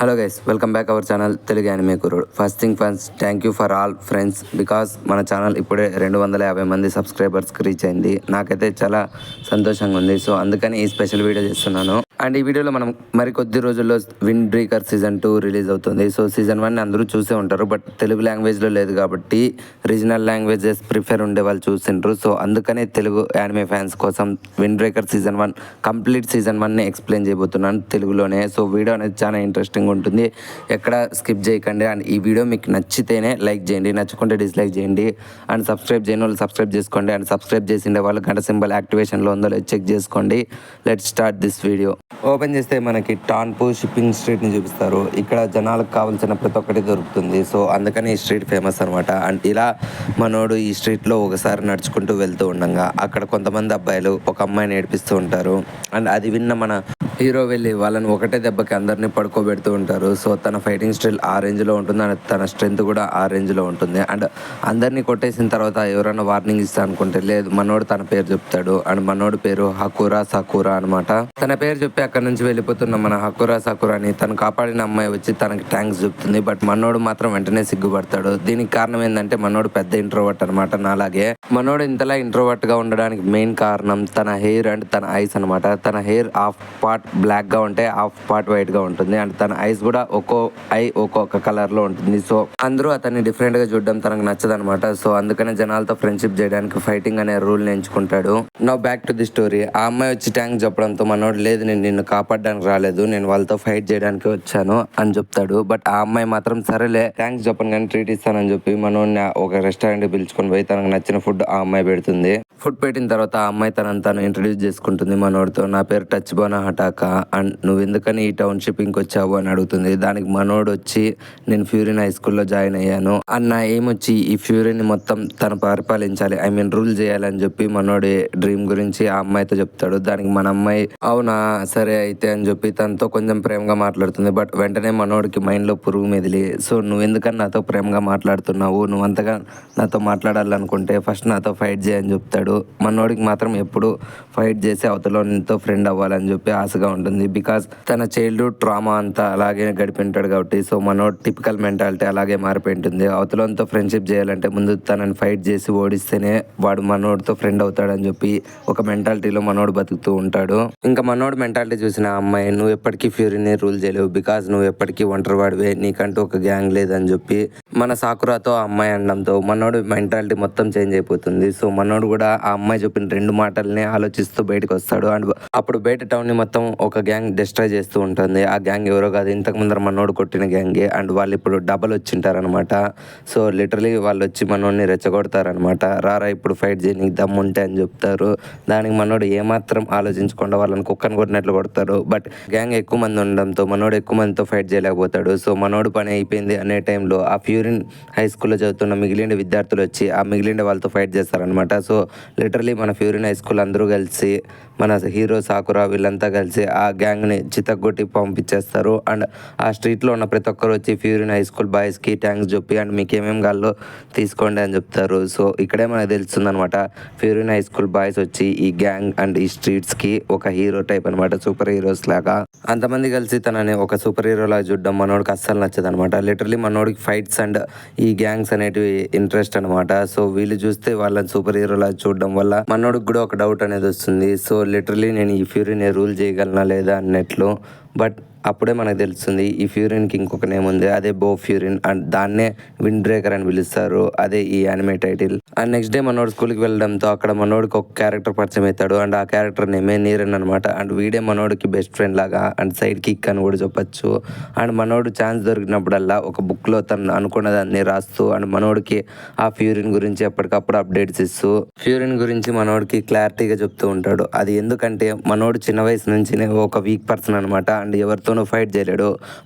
Hello guys, welcome back our channel Telugu anime కుర్రోడు. First thing first, thank you for all friends, because మన channel ఇప్పుడే 250 మంది సబ్స్క్రైబర్స్కి reach అయింది. నాకైతే చాలా సంతోషంగా ఉంది. సో అందుకని ఈ స్పెషల్ వీడియో చేస్తున్నాను. అండ్ ఈ వీడియోలో మనం మరికొద్ది రోజుల్లో విండ్ బ్రేకర్ సీజన్ 2 రిలీజ్ అవుతుంది. సో సీజన్ 1 అందరూ చూసే ఉంటారు, బట్ తెలుగు లాంగ్వేజ్లో లేదు కాబట్టి రీజనల్ లాంగ్వేజెస్ ప్రిఫర్ ఉండే వాళ్ళు చూసిండ్రు. సో అందుకనే తెలుగు యానిమే ఫ్యాన్స్ కోసం wind breaker season 1 complete season 1ని ఎక్స్ప్లెయిన్ చేయబోతున్నాను తెలుగులోనే. సో వీడియో అనేది చాలా ఇంట్రెస్టింగ్ ఉంటుంది, ఎక్కడ స్కిప్ చేయకండి. అండ్ ఈ వీడియో మీకు నచ్చితేనే లైక్ చేయండి, నచ్చుకుంటే డిస్లైక్ చేయండి. అండ్ సబ్స్క్రైబ్ చేయని వాళ్ళు సబ్స్క్రైబ్ చేసుకోండి. అండ్ సబ్స్క్రైబ్ చేసిండే వాళ్ళు గంట సింబల్ యాక్టివేషన్లో ఉందో చెక్ చేసుకోండి. Let's start this video. Open చేస్తే మనకి టాన్పూ షిప్పింగ్ స్ట్రీట్ని చూపిస్తారు. ఇక్కడ జనాలకు కావాల్సిన ప్రతి ఒక్కటి దొరుకుతుంది. సో అందుకని ఈ స్ట్రీట్ ఫేమస్ అనమాట. అండ్ ఇలా మనోడు ఈ స్ట్రీట్లో ఒకసారి నడుచుకుంటూ వెళ్తూ ఉండగా అక్కడ కొంతమంది అబ్బాయిలు ఒక అమ్మాయిని ఏడిపిస్తూ ఉంటారు. అండ్ అది విన్న మన హీరో వెళ్ళి వాళ్ళని ఒకటే దెబ్బకి అందరినీ పడుకోబెడుతూ ఉంటారు. సో తన ఫైటింగ్ స్టైల్ ఆ రేంజ్లో ఉంటుంది, అండ్ తన స్ట్రెంత్ కూడా ఆ రేంజ్లో ఉంటుంది. అండ్ అందరినీ కొట్టేసిన తర్వాత ఎవరైనా వార్నింగ్ ఇస్తా అనుకుంటే లేదు, మనోడు తన పేరు చెప్తాడు. అండ్ మనోడు పేరు హకురా సకురా అనమాట. తన పేరు చెప్పి అక్కడ నుంచి వెళ్ళిపోతున్న మన హకురా సకురాని తను కాపాడిన అమ్మాయి వచ్చి తనకి థ్యాంక్స్ చెప్తుంది. బట్ మనోడు మాత్రం వెంటనే సిగ్గుపడతాడు. దీనికి కారణం ఏంటంటే మనోడు పెద్ద ఇంట్రోవర్ట్ అనమాట. నాలాగే మనోడు ఇంతలా ఇంట్రోవర్ట్ గా ఉండడానికి మెయిన్ కారణం తన హెయిర్ అండ్ తన ఐస్ అనమాట. తన హెయిర్ హాఫ్ పార్ట్ బ్లాక్ గా ఉంటే హాఫ్ పార్ట్ వైట్ గా ఉంటుంది. అండ్ తన ఐస్ కూడా ఒక్కో ఐ ఒక్కొక్క కలర్ లో ఉంటుంది. సో అందరూ అతన్ని డిఫరెంట్ గా చూడడం తనకు నచ్చదనమాట. సో అందుకనే జనాలతో ఫ్రెండ్షిప్ చేయడానికి ఫైటింగ్ అనే రూల్ ని ఎంచుకుంటాడు. Now back to the story. ఆ అమ్మాయి వచ్చి థ్యాంక్స్ చెప్పడంతో మనోడు లేదు, నేను నిన్ను కాపాడడానికి రాలేదు, నేను వాళ్ళతో ఫైట్ చేయడానికి వచ్చాను అని చెప్తాడు. బట్ ఆ అమ్మాయి మాత్రం సరేలే థ్యాంక్స్ చెప్పను కానీ ట్రీట్ ఇస్తానని చెప్పి మనోడిని ఒక రెస్టారెంట్ పిలుచుకొని పోయి తనకు నచ్చిన ఫుడ్ ఆ అమ్మాయి పెడుతుంది. ఫుడ్ పెట్టిన తర్వాత ఆ అమ్మాయి తను ఇంట్రడ్యూస్ చేసుకుంటుంది మనోడితో. నా పేరు టచ్ బోనా హటాకా, అండ్ నువ్వు ఎందుకని ఈ టౌన్షిప్కి వచ్చావు అని అడుగుతుంది. దానికి మనోడు వచ్చి నేను ఫ్యూరిన్ హై స్కూల్లో జాయిన్ అయ్యాను అన్న ఎయిమ్ వచ్చి ఈ ఫ్యూరిన్ మొత్తం తను పరిపాలించాలి, ఐ మీన్ రూల్ చేయాలని చెప్పి మనోడి డ్రీమ్ గురించి ఆ అమ్మాయితో చెప్తాడు. దానికి మన అమ్మాయి అవునా సరే అయితే అని చెప్పి తనతో కొంచెం ప్రేమగా మాట్లాడుతుంది. బట్ వెంటనే మనోడికి మైండ్లో పురుగు మెదిలి, సో నువ్వు ఎందుకని నాతో ప్రేమగా మాట్లాడుతున్నావు, నువ్వు అంతగా నాతో మాట్లాడాలనుకుంటే ఫస్ట్ నాతో ఫైట్ చేయని చెప్తాడు. మనోడికి మాత్రం ఎప్పుడు ఫైట్ చేసి అవతలతో ఫ్రెండ్ అవ్వాలని చెప్పి ఆశగా ఉంటుంది. బికాస్ తన చైల్డ్హుడ్ ట్రామా అంతా అలాగే గడిపింటాడు కాబట్టి. సో మనోడు టిపికల్ మెంటాలిటీ అలాగే మారిపోయి ఉంటుంది. అవతలంతో ఫ్రెండ్షిప్ చేయాలంటే ముందు తనని ఫైట్ చేసి ఓడిస్తేనే వాడు మనోడితో ఫ్రెండ్ అవుతాడని చెప్పి ఒక మెంటాలిటీలో మనోడు బతుకుతూ ఉంటాడు. ఇంకా మనోడు మెంటాలిటీ చూసిన అమ్మాయి నువ్వు ఎప్పటికీ ఫ్యూరీని రూల్ చేయలేవు, బికాస్ నువ్వు ఎప్పటికీ ఒంటరి వాడివే, నీకంటూ ఒక గ్యాంగ్ లేదని చెప్పి మన సాకురాతో ఆ అమ్మాయి అనడంతో మనోడు మెంటాలిటీ మొత్తం చేంజ్ అయిపోతుంది. సో మనోడు కూడా ఆ అమ్మాయి చెప్పిన 2 మాటల్ని ఆలోచిస్తూ బయటకు వస్తాడు. అండ్ అప్పుడు బయట టౌన్ ని మొత్తం ఒక గ్యాంగ్ డిస్ట్రాయ్ చేస్తూ ఉంటుంది. ఆ గ్యాంగ్ ఎవరో కాదు, ఇంతకు ముందర మనోడు కొట్టిన గ్యాంగే. అండ్ వాళ్ళు ఇప్పుడు డబల్ వచ్చింటారనమాట. సో లిటరలీ వాళ్ళు వచ్చి మనోడిని రెచ్చగొడతారనమాట. రారా ఇప్పుడు ఫైట్ చేయి, నీకు దమ్ము ఉంటే అని చెప్తారు. దానికి మనోడు ఏమాత్రం ఆలోచించకుండా వాళ్ళని కుక్కను కొట్టినట్లు కొడతారు. బట్ గ్యాంగ్ ఎక్కువ మంది ఉండడంతో మనోడు ఎక్కువ మందితో ఫైట్ చేయలేకపోతాడు. సో మనోడు పని అయిపోయింది అనే టైంలో ఆ ఫ్యూరిన్ హై స్కూల్లో చదువుతున్న మిగిలిన విద్యార్థులు వచ్చి ఆ మిగిలిన వాళ్ళతో ఫైట్ చేస్తారనమాట. సో లిటరలీ మన ఫ్యూరిన్ హై స్కూల్ అందరూ కలిసి మన హీరో సాకురా వీళ్ళంతా కలిసి ఆ గ్యాంగ్ని చితగ్గొట్టి పంపించేస్తారు. అండ్ ఆ స్ట్రీట్లో ఉన్న ప్రతి ఒక్కరు వచ్చి ఫ్యూరిన్ హై స్కూల్ బాయ్స్కి థ్యాంక్స్ చెప్పి అండ్ మీకు ఏమేమి కాల్లో తీసుకోండి అని చెప్తారు. సో ఇక్కడే మనకు తెలుస్తుంది అనమాట, ఫ్యూరిన్ హై స్కూల్ బాయ్స్ వచ్చి ఈ గ్యాంగ్ అండ్ ఈ స్ట్రీట్స్కి ఒక హీరో టైప్ అనమాట, సూపర్ హీరోస్ లాగా. అంతమంది కలిసి తనని ఒక సూపర్ హీరో లాగా చూడడం మనోడికి అస్సలు నచ్చదు అనమాట. లిటరలీ మనోడికి ఫైట్స్ అండ్ ఈ గ్యాంగ్స్ అనేటివి ఇంట్రెస్ట్ అనమాట. సో వీళ్ళు చూస్తే వాళ్ళని సూపర్ హీరో లాగా చూడడం వల్ల మనోడికి కూడా ఒక డౌట్ అనేది వస్తుంది. సో లిటరలీ నేను ఈ ఫ్యూరీని రూల్ చేయగలనా లేదా అన్నట్లు. బట్ అప్పుడే మనకు తెలుస్తుంది ఈ ఫ్యూరిన్కి ఇంకొక నేమ్ ఉంది, అదే బో ఫ్యూరిన్. అండ్ దాన్నే విండ్ బ్రేకర్ అని పిలుస్తారు, అదే ఈ anime title. And next day మనోడు స్కూల్కి వెళ్ళడంతో అక్కడ మనోడికి ఒక క్యారెక్టర్ పరిచయం అవుతాడు. అండ్ ఆ క్యారెక్టర్ నేమే నీరన్ అనమాట. అండ్ వీడే మనోడికి బెస్ట్ ఫ్రెండ్ లాగా అండ్ సైడ్ కిక్ అని కూడా చెప్పచ్చు. అండ్ మనోడు ఛాన్స్ దొరికినప్పుడల్లా ఒక బుక్లో తను అనుకున్నదాన్ని రాస్తూ అండ్ మనోడికి ఆ ఫ్యూరిన్ గురించి ఎప్పటికప్పుడు అప్డేట్స్ ఇస్తూ ఫ్యూరిన్ గురించి మనోడికి క్లారిటీగా చెప్తూ ఉంటాడు. అది ఎందుకంటే మనోడు చిన్న వయసు నుంచి ఒక వీక్ పర్సన్ అనమాట. అండ్ ఎవరితో ఫైట్ చేయలేడు,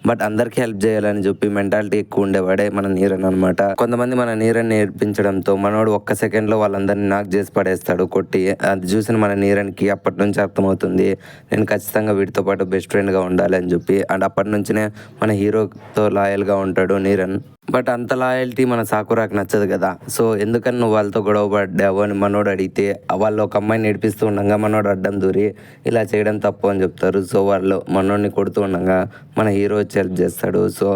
బట్ అందరికి హెల్ప్ చేయాలని చెప్పి మెంటాలిటీ ఎక్కువ ఉండేవాడే మన నీరన్ అనమాట. కొంతమంది మన నీరన్ నేర్పించడంతో మనోడు ఒక్క సెకండ్ లో వాళ్ళందరినీ నాక్ చేసి పడేస్తాడు కొట్టి. అది చూసిన మన నీరన్కి అప్పటి నుంచి అర్థమవుతుంది నేను ఖచ్చితంగా వీటితో పాటు బెస్ట్ ఫ్రెండ్ గా ఉండాలి అని చెప్పి. అండ్ అప్పటి నుంచినే మన హీరోతో లాయల్ గా ఉంటాడు నీరన్. బట్ అంత లాయల్టీ మన సాకురాకి నచ్చదు కదా. సో ఎందుకని నువ్వు వాళ్ళతో గొడవ పడ్డావు అని మనోడు అడిగితే వాళ్ళు ఒక అమ్మాయిని నేర్పిస్తూ ఉండగా మనోడు అడ్డం దూరి ఇలా చేయడం తప్పు అని చెప్తారు. సో వాళ్ళు మనోడిని కొడుతూ ఉండగా మన హీరో వచ్చి హెల్ప్ చేస్తాడు. సో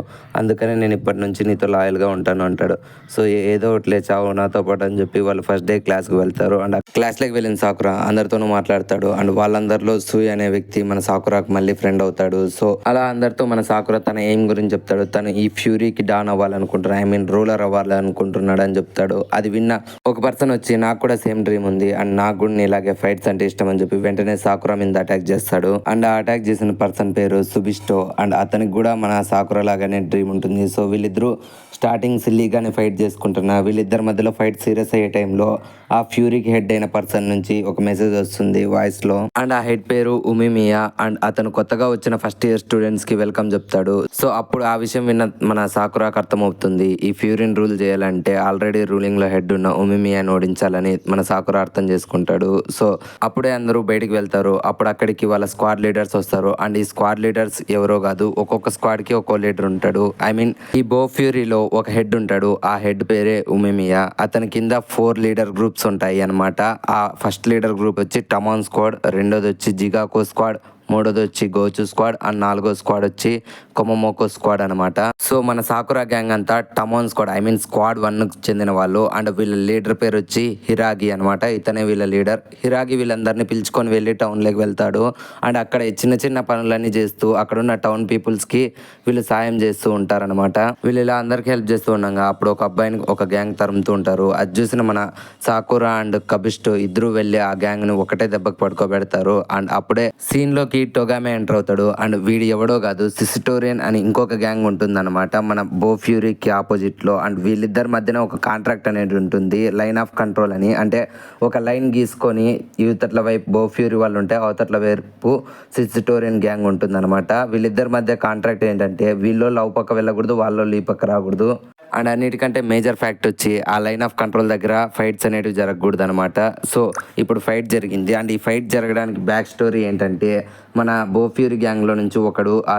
అందుకని నేను ఇప్పటి నుంచి నీతో లాయల్గా ఉంటాను అంటాడు. సో ఏదో ఒకటి చావు నాతో పాటు అని చెప్పి వాళ్ళు ఫస్ట్ డే క్లాస్కి వెళ్తారు. అండ్ క్లాస్లోకి వెళ్ళిన సాకురా అందరితోనూ మాట్లాడతాడు. అండ్ వాళ్ళందరిలో సూయ్ అనే వ్యక్తి మన సాకురాకి మళ్ళీ ఫ్రెండ్ అవుతాడు. సో అలా అందరితో మన సాకురా తన ఎయిమ్ గురించి చెప్తాడు. తను ఈ ఫ్యూరీకి డాన్ అవ్వాలనుకుంటున్నాడు, ఐ మీన్ రూలర్ అవ్వాలనుకుంటున్నాడు అని చెప్తాడు. అది విన్న ఒక పర్సన్ వచ్చి నాకు కూడా సేమ్ డ్రీమ్ ఉంది అండ్ నాకు కూడా ఇలాగే ఫైట్స్ అంటే ఇష్టం అని చెప్పి వెంటనే సాకురా మీద అటాక్ చేస్తాడు. అండ్ ఆ అటాక్ చేసిన పర్సన్ పేరు సుబిస్టో. అండ్ అతనికి కూడా మన సాకురా లాగానే డ్రీమ్ ఉంటుంది. సో వీళ్ళిద్దరూ స్టార్టింగ్ సిల్లీగానే ఫైట్ చేసుకుంటున్నా. వీళ్ళిద్దరి మధ్యలో ఫైట్ సీరియస్ అయ్యే టైంలో ఆ ఫ్యూరీకి హెడ్ అయిన పర్సన్ నుంచి ఒక మెసేజ్ వస్తుంది వాయిస్ లో. అండ్ ఆ హెడ్ పేరు ఉమిమియా. అండ్ అతను కొత్తగా వచ్చిన ఫస్ట్ ఇయర్ స్టూడెంట్స్ కి వెల్కమ్ చెప్తాడు. సో అప్పుడు ఆ విషయం విన్న మన సాకురాకు అర్థమవుతుంది ఈ ఫ్యూరీని రూల్ చేయాలంటే ఆల్రెడీ రూలింగ్ లో హెడ్ ఉన్న ఉమిమియాని ఓడించాలని మన సాకురా అర్థం చేసుకుంటాడు. సో అప్పుడే అందరూ బయటికి వెళ్తారు. అప్పుడు అక్కడికి వాళ్ళ స్క్వాడ్ లీడర్స్ వస్తారు. అండ్ ఈ స్క్వాడ్ లీడర్స్ ఎవరో కాదు, ఒక్కొక్క స్క్వాడ్ కి ఒక్కో లీడర్ ఉంటాడు. ఐ మీన్ ఈ బో ఫ్యూరీలో ఒక హెడ్ ఉంటాడు. ఆ హెడ్ పేరే ఉమిమియా. అతని కింద 4 లీడర్ గ్రూప్స్ ఉంటాయి అన్నమాట. ఆ ఫస్ట్ లీడర్ గ్రూప్ వచ్చి టమాన్ స్క్వాడ్, రెండోది వచ్చి జిగాకో స్క్వాడ్, మూడోది వచ్చి గోచు స్క్వాడ్ అండ్ నాలుగో స్క్వాడ్ వచ్చి కొమమోకో స్క్వాడ్ అనమాట. సో మన సాకురా గ్యాంగ్ అంతా టమోన్ స్క్వాడ్, ఐ మీన్ స్క్వాడ్ 1కు చెందిన వాళ్ళు. అండ్ వీళ్ళ లీడర్ పేరు వచ్చి హిరాగి అనమాట. ఇతనే వీళ్ళ లీడర్. హిరాగి వీళ్ళందరినీ పిలుచుకొని వెళ్ళి టౌన్లోకి వెళ్తాడు. అండ్ అక్కడ చిన్న చిన్న పనులన్నీ చేస్తూ అక్కడున్న టౌన్ పీపుల్స్కి వీళ్ళు సాయం చేస్తూ ఉంటారనమాట. వీళ్ళు ఇలా అందరికీ హెల్ప్ చేస్తూ ఉండగా అప్పుడు ఒక అబ్బాయిని ఒక గ్యాంగ్ తరుముతూ ఉంటారు. అది చూసిన మన సాకురా అండ్ కబిస్టో ఇద్దరు వెళ్ళి ఆ గ్యాంగ్ని ఒకటే దెబ్బకు పడుకోబెడతారు. అండ్ అప్పుడే సీన్లోకి టొగామే ఎంటర్ అవుతాడు. అండ్ వీడు ఎవడో కాదు, సిసిటోరియన్ అని ఇంకొక గ్యాంగ్ ఉంటుంది అనమాట మన బో ఫ్యూరీకి ఆపోజిట్ లో. అండ్ వీళ్ళిద్దరి మధ్యన ఒక కాంట్రాక్ట్ అనేది ఉంటుంది, లైన్ ఆఫ్ కంట్రోల్ అని. అంటే ఒక లైన్ గీసుకొని యువతట్ల వైపు బో ఫ్యూరీ వాళ్ళు ఉంటే అవతట్ల వైపు సిసిటోరియన్ గ్యాంగ్ ఉంటుంది అనమాట. వీళ్ళిద్దరి మధ్య కాంట్రాక్ట్ ఏంటంటే వీళ్ళు లవ్ పక్క వెళ్ళకూడదు, వాళ్ళు ఈ పక్క రాకూడదు. అండ్ అన్నిటికంటే మేజర్ ఫ్యాక్ట్ వచ్చి ఆ లైన్ ఆఫ్ కంట్రోల్ దగ్గర ఫైట్స్ అనేవి జరగకూడదు అనమాట. సో ఇప్పుడు ఫైట్ జరిగింది. అండ్ ఈ ఫైట్ జరగడానికి బ్యాక్ స్టోరీ ఏంటంటే మన బోఫ్యూరీ గ్యాంగ్లో నుంచి ఒకడు ఆ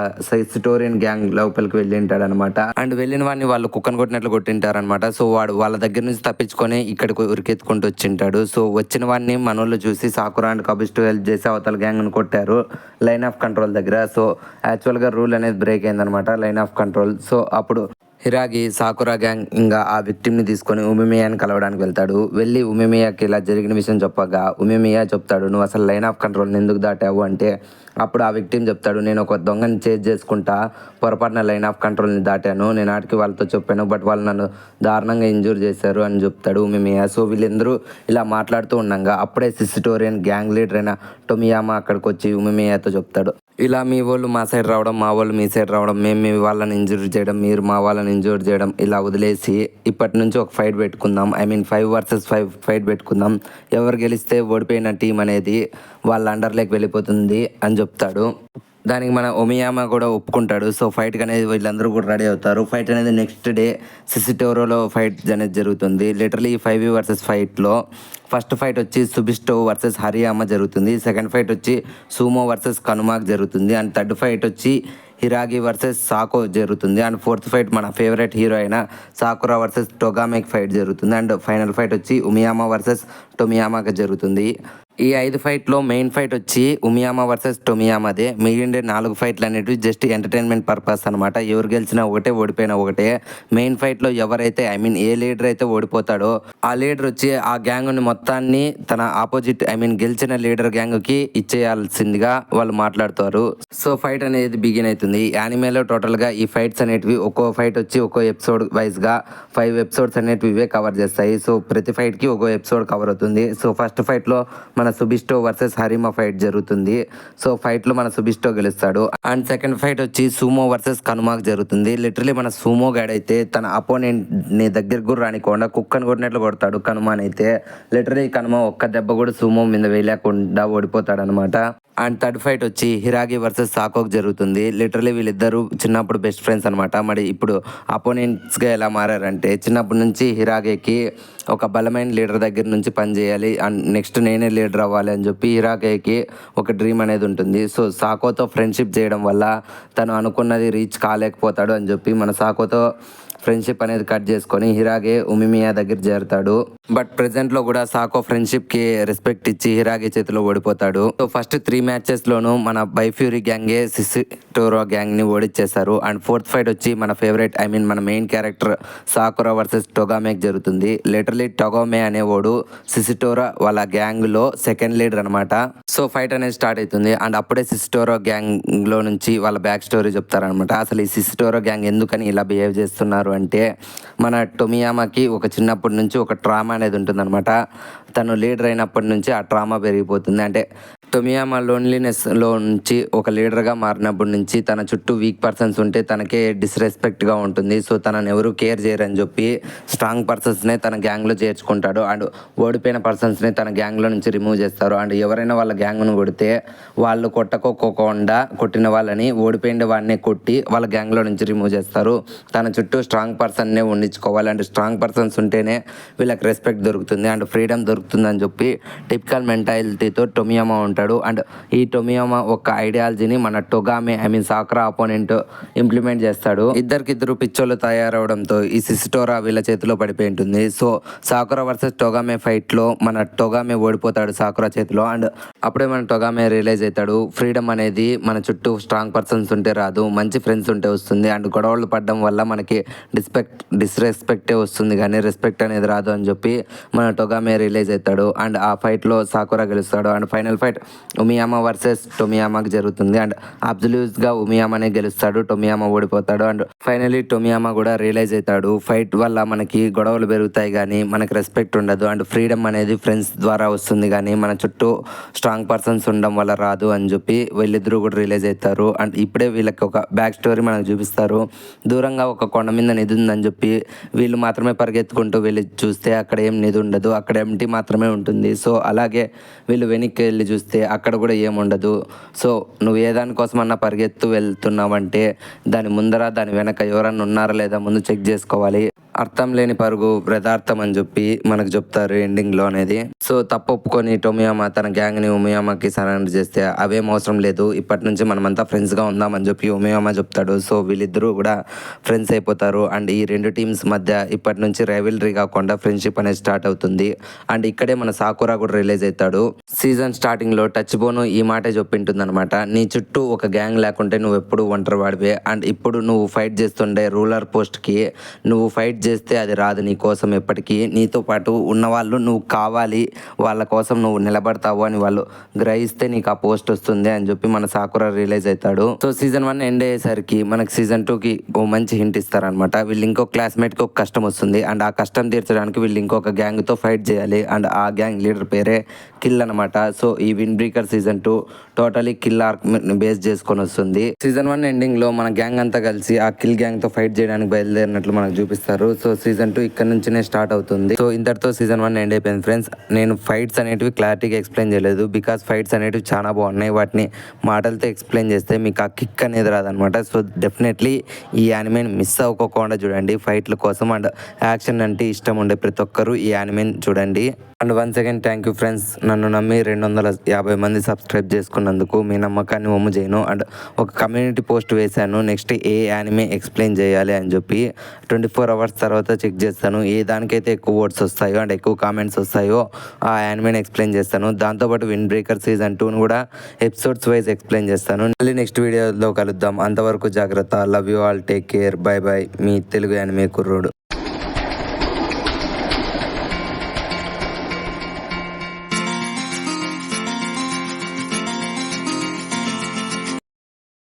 సిటోరియన్ గ్యాంగ్ లోపలికి వెళ్ళి ఉంటాడు అనమాట. అండ్ వెళ్ళిన వాడిని వాళ్ళు కుక్కను కొట్టినట్లు కొట్టింటారనమాట. సో వాడు వాళ్ళ దగ్గర నుంచి తప్పించుకొని ఇక్కడికి ఉరికెత్తుకుంటూ వచ్చింటాడు. సో వచ్చిన వాడిని మనోళ్ళు చూసి సాకురా అండ్ కబిస్టో హెల్ప్ చేసి అవతల గ్యాంగ్ని కొట్టారు లైన్ ఆఫ్ కంట్రోల్ దగ్గర. సో యాక్చువల్గా రూల్ అనేది బ్రేక్ అయిందనమాట, లైన్ ఆఫ్ కంట్రోల్. సో అప్పుడు హిరాగి సాకురా గ్యాంగ్ ఇంకా ఆ విక్టిమ్ని తీసుకొని ఉమిమియాని కలవడానికి వెళ్తాడు. వెళ్ళి ఉమిమియాకి ఇలా జరిగిన విషయం చెప్పగా ఉమిమియా చెప్తాడు, నువ్వు అసలు లైన్ ఆఫ్ కంట్రోల్ని ఎందుకు దాటావు అంటే అప్పుడు ఆ విక్టిమ్ చెప్తాడు, నేను ఒక దొంగని చేజ్ చేసుకుంటా పొరపాటున లైన్ ఆఫ్ కంట్రోల్ని దాటాను, నేను ఆడికి వాళ్ళతో చెప్పాను బట్ వాళ్ళు నన్ను దారుణంగా ఇంజూర్ చేశారు అని చెప్తాడు ఉమిమియా. సో వీళ్ళందరూ ఇలా మాట్లాడుతూ ఉండగా అప్పుడే సిసిటోరియన్ గ్యాంగ్ లీడర్ అయిన టొమియామా అక్కడికి వచ్చి ఉమిమియాతో చెప్తాడు, ఇలా మీ వాళ్ళు మా సైడ్ రావడం, మా వాళ్ళు మీ సైడ్ రావడం, మేము మీ వాళ్ళని ఇంజూర్ చేయడం, మీరు మా వాళ్ళని ఇంజూర్ చేయడం ఇలా వదిలేసి ఇప్పటి నుంచి ఒక ఫైట్ పెట్టుకుందాం, ఐ మీన్ 5 vs 5 ఫైట్ పెట్టుకుందాం, ఎవరు గెలిస్తే ఓడిపోయిన టీం అనేది వాళ్ళ అండర్లోకి వెళ్ళిపోతుంది అని చెప్తాడు. దానికి మన ఒమియామా కూడా ఒప్పుకుంటాడు. సో ఫైట్ అనేది వీళ్ళందరూ కూడా రెడీ అవుతారు. ఫైట్ అనేది నెక్స్ట్ డే సిసిటోరోలో ఫైట్ అనేది జరుగుతుంది. లిటరలీ 5v vs 5లో ఫస్ట్ ఫైట్ వచ్చి సుబిస్టో వర్సెస్ హరియామా జరుగుతుంది. సెకండ్ ఫైట్ వచ్చి సూమో వర్సెస్ కనుమాక్ జరుగుతుంది. అండ్ థర్డ్ ఫైట్ వచ్చి హిరాగి వర్సెస్ సాకో జరుగుతుంది. అండ్ ఫోర్త్ ఫైట్ మన ఫేవరెట్ హీరో అయిన సాకురా వర్సెస్ టొగామెకి ఫైట్ జరుగుతుంది. అండ్ ఫైనల్ ఫైట్ వచ్చి ఉమియామా వర్సెస్ టొమియామాకి జరుగుతుంది. ఈ 5 ఫైట్లో మెయిన్ ఫైట్ వచ్చి ఉమియామా వర్సెస్ టొమియామాదే. మిగిలిండే 4 ఫైట్లు అనేవి జస్ట్ ఎంటర్టైన్మెంట్ పర్పస్ అనమాట. ఎవరు గెలిచినా ఒకటే, ఓడిపోయినా ఒకటే. మెయిన్ ఫైట్లో ఎవరైతే ఐ మీన్ ఏ లీడర్ అయితే ఓడిపోతాడో ఆ లీడర్ వచ్చి ఆ గ్యాంగ్ని మొత్తాన్ని తన ఆపోజిట్ ఐ మీన్ గెలిచిన లీడర్ గ్యాంగ్కి ఇచ్చేయాల్సిందిగా వాళ్ళు మాట్లాడుతారు. సో ఫైట్ అనేది బిగిన్ అవుతుంది. యానిమేలో టోటల్గా ఈ ఫైట్స్ అనేటివి ఒక్కో ఫైట్ వచ్చి ఒక్కో ఎపిసోడ్ వైజ్గా 5 ఎపిసోడ్స్ అనేటివి ఇవే కవర్ చేస్తాయి. సో ప్రతి ఫైట్కి ఒక్కో ఎపిసోడ్ కవర్ అవుతుంది. సో ఫస్ట్ ఫైట్లో మన సుబిస్టో వర్సెస్ హరిమా ఫైట్ జరుగుతుంది. సో ఫైట్లో మన సుబిస్టో గెలుస్తాడు. అండ్ సెకండ్ ఫైట్ వచ్చి సూమో వర్సెస్ కనుమాక్ జరుగుతుంది. లిటరలీ మన సూమో గాడైతే తన అపోనెంట్ ని దగ్గరకు కూడా రానికుండా కుక్కను కొట్టినట్లు కొడతాడు కనుమాన్ అయితే. లిటరలీ కనుమ ఒక్క దెబ్బ కూడా సూమో మీద వేయలేకుండా ఓడిపోతాడు అనమాట. అండ్ థర్డ్ ఫైట్ వచ్చి హిరాగి వర్సెస్ సాకోక్ జరుగుతుంది. లిటరలీ వీళ్ళిద్దరూ చిన్నప్పుడు బెస్ట్ ఫ్రెండ్స్ అనమాట. మరి ఇప్పుడు అపోనెంట్స్గా ఎలా మారారంటే చిన్నప్పటి నుంచి హిరాగేకి ఒక బలమైన లీడర్ దగ్గర నుంచి పనిచేయాలి అండ్ నెక్స్ట్ నేనే లీడర్ అవ్వాలి అని చెప్పి హిరాగేకి ఒక డ్రీమ్ అనేది ఉంటుంది. సో సాకోతో ఫ్రెండ్షిప్ చేయడం వల్ల తను అనుకున్నది రీచ్ కాలేకపోతాడు అని చెప్పి మన సాకోతో ఫ్రెండ్షిప్ అనేది కట్ చేసుకొని హిరాగే ఉమిమియా దగ్గర చేరుతాడు. బట్ ప్రెసెంట్ లో కూడా సాకో ఫ్రెండ్షిప్ కి రెస్పెక్ట్ ఇచ్చి హిరాగే చేతిలో ఓడిపోతాడు. సో ఫస్ట్ 3 మ్యాచెస్ లోను మన బైఫ్యూరీ గ్యాంగే సిసిటోరో గ్యాంగ్ ని ఓడిచ్చేస్తారు. అండ్ 4th ఫైట్ వచ్చి మన ఫేవరెట్ మన మెయిన్ క్యారెక్టర్ సాకురా వర్సెస్ టొగామేకి జరుగుతుంది. లిటరలీ టొగామే అనేవాడు సిసిటోరా వాళ్ళ గ్యాంగ్ లో సెకండ్ లీడర్ అనమాట. సో ఫైట్ అనేది స్టార్ట్ అవుతుంది. అండ్ అప్పుడే సిసిటోరో గ్యాంగ్ లో నుంచి వాళ్ళ బ్యాక్ స్టోరీ చెప్తారనమాట. అసలు ఈ సిసిటోరో గ్యాంగ్ ఎందుకని ఇలా బిహేవ్ చేస్తున్నారు అంటే, మన టొమియామాకి ఒక చిన్నప్పటి నుంచి ఒక ట్రామా అనేది ఉంటుందన్నమాట. తను లీడర్ అయినప్పటి నుంచి ఆ ట్రామా పెరిగిపోతుంది. అంటే టొమియామా లోన్లీనెస్లో నుంచి ఒక లీడర్గా మారినప్పటి నుంచి తన చుట్టూ వీక్ పర్సన్స్ ఉంటే తనకే డిస్రెస్పెక్ట్గా ఉంటుంది. సో తనని ఎవరు కేర్ చేయరని చెప్పి స్ట్రాంగ్ పర్సన్స్నే తన గ్యాంగ్లో చేర్చుకుంటాడు. అండ్ ఓడిపోయిన పర్సన్స్ని తన గ్యాంగ్లో నుంచి రిమూవ్ చేస్తారు. అండ్ ఎవరైనా వాళ్ళ గ్యాంగ్ను కొడితే వాళ్ళు కొట్టకోకుండా కొట్టిన వాళ్ళని ఓడిపోయిన వాడినే కొట్టి వాళ్ళ గ్యాంగ్లో నుంచి రిమూవ్ చేస్తారు. తన చుట్టూ స్ట్రాంగ్ పర్సన్నే ఉండించుకోవాలి. అండ్ స్ట్రాంగ్ పర్సన్స్ ఉంటేనే వీళ్ళకి రెస్పెక్ట్ దొరుకుతుంది అండ్ ఫ్రీడమ్ దొరుకుతుందని చెప్పి టిపికల్ మెంటాలిటీతో టొమియామా ఉంటాడు. అండ్ ఈ టొమియామా ఒక ఐడియాలజీని మన టొగామే సాకురా అపోనెంట్ ఇంప్లిమెంట్ చేస్తాడు. ఇద్దరికిద్దరు పిచ్చోళ్ళు తయారవడంతో ఈ సిసిటోరా వీళ్ళ చేతిలో పడిపోయి ఉంటుంది. సో సాకురా వర్సెస్ టొగామే ఫైట్ లో మన టొగామే ఓడిపోతాడు సాకురా చేతిలో. అండ్ అప్పుడే మన టొగామే రియలైజ్ అవుతాడు, ఫ్రీడమ్ అనేది మన చుట్టూ స్ట్రాంగ్ పర్సన్స్ ఉంటే రాదు, మంచి ఫ్రెండ్స్ ఉంటే వస్తుంది. అండ్ గొడవలు పడడం వల్ల మనకి డిస్రెస్పెక్టే వస్తుంది కానీ రెస్పెక్ట్ అనేది రాదు అని చెప్పి మన టొగామే రియలైజ్ అవుతాడు. అండ్ ఆ ఫైట్ లో సాకురా గెలుస్తాడు. అండ్ ఫైనల్ ఫైట్ ఉమియామా వర్సెస్ టొమియామాకి జరుగుతుంది. అండ్ అబ్సల్యూట్గా ఉమియామానే గెలుస్తాడు, టొమియామా ఓడిపోతాడు. అండ్ ఫైనలీ టొమియామా కూడా రియలైజ్ అవుతాడు, ఫైట్ వల్ల మనకి గొడవలు పెరుగుతాయి కానీ మనకి రెస్పెక్ట్ ఉండదు. అండ్ ఫ్రీడమ్ అనేది ఫ్రెండ్స్ ద్వారా వస్తుంది కానీ మన చుట్టూ స్ట్రాంగ్ పర్సన్స్ ఉండడం వల్ల రాదు అని చెప్పి వీళ్ళిద్దరూ కూడా రియలైజ్ అవుతారు. అండ్ ఇప్పుడే వీళ్ళకి ఒక బ్యాక్ స్టోరీ మనకు చూపిస్తారు. దూరంగా ఒక కొండ మీద నిధి ఉందని చెప్పి వీళ్ళు మాత్రమే పరిగెత్తుకుంటూ వెళ్ళి చూస్తే అక్కడ ఏం నిధి ఉండదు, అక్కడ ఎంటీ మాత్రమే ఉంటుంది. సో అలాగే వీళ్ళు వెనక్కి వెళ్ళి చూస్తే అక్కడ కూడా ఏముండదు. సో నువ్వు ఏ దానికోసమన్నా పరిగెత్తు వెళ్తున్నావంటే దాని ముందర దాని వెనక ఎవరన్నా ఉన్నారా లేదా ముందు చెక్ చేసుకోవాలి. అర్థం లేని పరుగు వ్రతార్థం అని చెప్పి మనకు చెప్తారు ఎండింగ్లో అనేది. సో తప్పు ఒప్పుకొని టొమియామా తన గ్యాంగ్ని ఉమియామాకి సరెండర్ చేస్తే అవేం అవసరం లేదు, ఇప్పటి నుంచి మనమంతా ఫ్రెండ్స్గా ఉందామని చెప్పి ఉమియామా చెప్తాడు. సో వీళ్ళిద్దరూ కూడా ఫ్రెండ్స్ అయిపోతారు. అండ్ ఈ రెండు టీమ్స్ మధ్య ఇప్పటి నుంచి రైవల్రీ కాకుండా ఫ్రెండ్షిప్ అనేది స్టార్ట్ అవుతుంది. అండ్ ఇక్కడే మన సాకురా కూడా రిలీజ్ అవుతాడు. సీజన్ స్టార్టింగ్లో టచ్ బోను ఈ మాటే చెప్పింటుంది అనమాట, నీ చుట్టూ ఒక గ్యాంగ్ లేకుంటే నువ్వు ఎప్పుడు ఒంటరి వాడివే. అండ్ ఇప్పుడు నువ్వు ఫైట్ చేస్తుండే రూలర్ పోస్ట్కి నువ్వు ఫైట్ చేస్తే అది రాదు నీ కోసం ఎప్పటికీ, నీతో పాటు ఉన్నవాళ్ళు నువ్వు కావాలి, వాళ్ళ కోసం నువ్వు నిలబడతావు అని వాళ్ళు గ్రహిస్తే నీకు ఆ పోస్ట్ వస్తుంది అని చెప్పి మన సాకురా రియలైజ్ అవుతాడు. సో సీజన్ 1 ఎండ్ అయ్యేసరికి మనకు సీజన్ 2కి ఓ మంచి హింట్ ఇస్తారనమాట. వీళ్ళు ఇంకో క్లాస్మేట్కి ఒక కష్టం వస్తుంది. అండ్ ఆ కష్టం తీర్చడానికి వీళ్ళు ఇంకొక గ్యాంగ్తో ఫైట్ చేయాలి. అండ్ ఆ గ్యాంగ్ లీడర్ పేరే కిల్ అనమాట. సో ఈ win breaker season 2 totally kill arc base చేసుకొని వస్తుంది. సీజన్ 1 ఎండింగ్ లో మన గ్యాంగ్ అంతా కలిసి ఆ కిల్ గ్యాంగ్ తో ఫైట్ చేయడానికి బయలుదేరినట్లు మనకు చూపిస్తారు. సో సీజన్ 2 ఇక్కడ నుంచినే స్టార్ట్ అవుతుంది. సో ఇంతటితో సీజన్ 1 ఎండ్ అయిపోయింది ఫ్రెండ్స్. నేను ఫైట్స్ అనేటివి క్లారిటీగా ఎక్స్ప్లెయిన్ చేయలేదు, బికాస్ ఫైట్స్ అనేటివి చాలా బాగున్నాయి. వాటిని మాటలతో ఎక్స్ప్లెయిన్ చేస్తే మీకు ఆ కిక్ అనేది రాదనమాట. సో డెఫినెట్లీ ఈ యానిమేని మిస్ అవ్వకుండా చూడండి ఫైట్ల కోసం. అండ్ యాక్షన్ అంటే ఇష్టం ఉండే ప్రతి ఒక్కరూ ఈ యానిమేని చూడండి. And once again thank you friends, నన్ను నమ్మి 250 మంది సబ్స్క్రైబ్ చేసుకున్నందుకు. మీ నమ్మకాన్ని వమ్ము చేయను. అండ్ ఒక కమ్యూనిటీ పోస్ట్ వేశాను, నెక్స్ట్ ఏ యానిమే ఎక్స్ప్లెయిన్ చేయాలి అని చెప్పి 24 అవర్స్ తర్వాత చెక్ చేస్తాను. ఏ దానికైతే ఎక్కువ వర్డ్స్ వస్తాయో అండ్ ఎక్కువ కామెంట్స్ వస్తాయో ఆ యానిమేని ఎక్స్ప్లెయిన్ చేస్తాను. దాంతోపాటు విన్ బ్రేకర్ సీజన్ 2 కూడా ఎపిసోడ్స్ వైజ్ ఎక్స్ప్లెయిన్ చేస్తాను. మళ్ళీ నెక్స్ట్ వీడియోలో కలుద్దాం. అంతవరకు జాగ్రత్త. Love you all, take care, by by. Me Telugu anime కుర్రోడు.